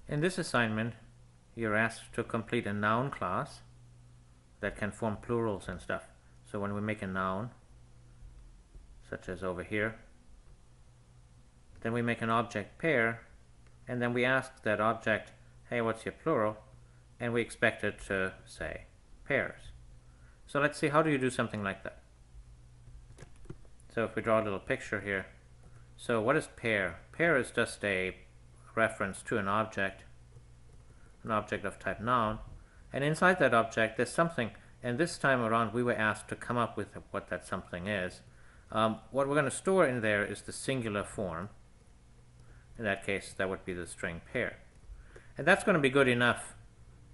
In this assignment, you're asked to complete a noun class that can form plurals and stuff. So when we make a noun, such as over here, then we make an object pair, and then we ask that object, hey, what's your plural? And we expect it to say pairs. So let's see, how do you do something like that? So if we draw a little picture here, so what is pair? Pair is just a reference to an object of type noun, and inside that object there's something, and this time around we were asked to come up with what that something is. What we're going to store in there is the singular form. In that case, that would be the string pair. And that's going to be good enough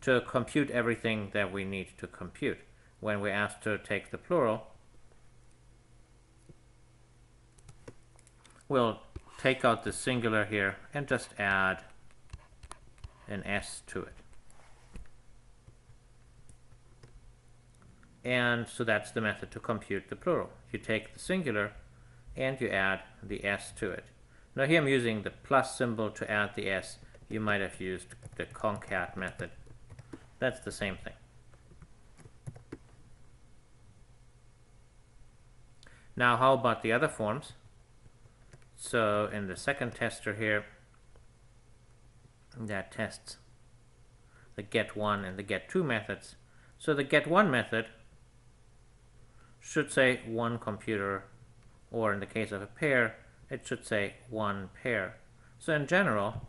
to compute everything that we need to compute. When we're asked to take the plural, we'll take out the singular here and just add an s to it. And so that's the method to compute the plural. You take the singular and you add the s to it. Now here I'm using the plus symbol to add the s. You might have used the concat method. That's the same thing. Now how about the other forms? So in the second tester here, that tests the get1 and the get2 methods. So the get1 method should say one computer, or in the case of a pair, it should say one pair. So in general,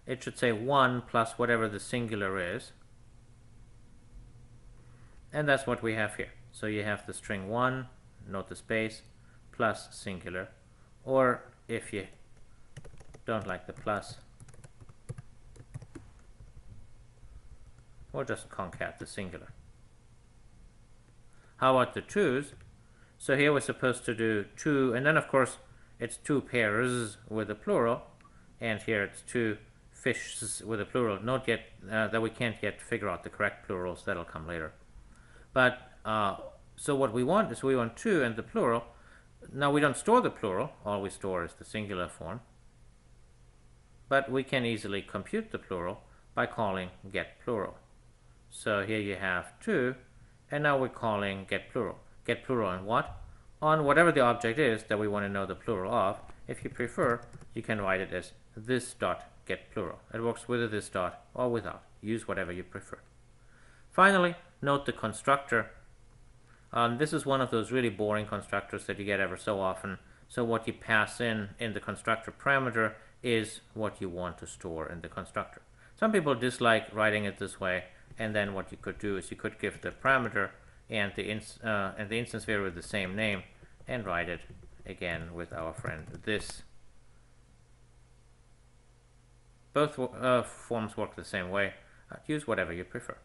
it should say 1 plus whatever the singular is. And that's what we have here. So you have the string 1, note the space, plus singular. Or if you don't like the plus, we'll just concat the singular. How about the 2's? So here we're supposed to do 2, and then of course it's 2 pairs with a plural, and here it's 2 fishes with a plural. Note yet that we can't yet figure out the correct plurals. That'll come later. But so what we want is we want 2 and the plural. Now we don't store the plural. All we store is the singular form. But we can easily compute the plural by calling getPlural. So here you have 2, and now we're calling getPlural. GetPlural on what? On whatever the object is that we want to know the plural of. If you prefer, you can write it as this dot getPlural. It works with this dot or without. Use whatever you prefer. Finally, note the constructor. This is one of those really boring constructors that you get ever so often. So what you pass in the constructor parameter is what you want to store in the constructor. Some people dislike writing it this way, and then what you could do is you could give the parameter and the instance variable the same name and write it again with our friend this. Both forms work the same way. Use whatever you prefer.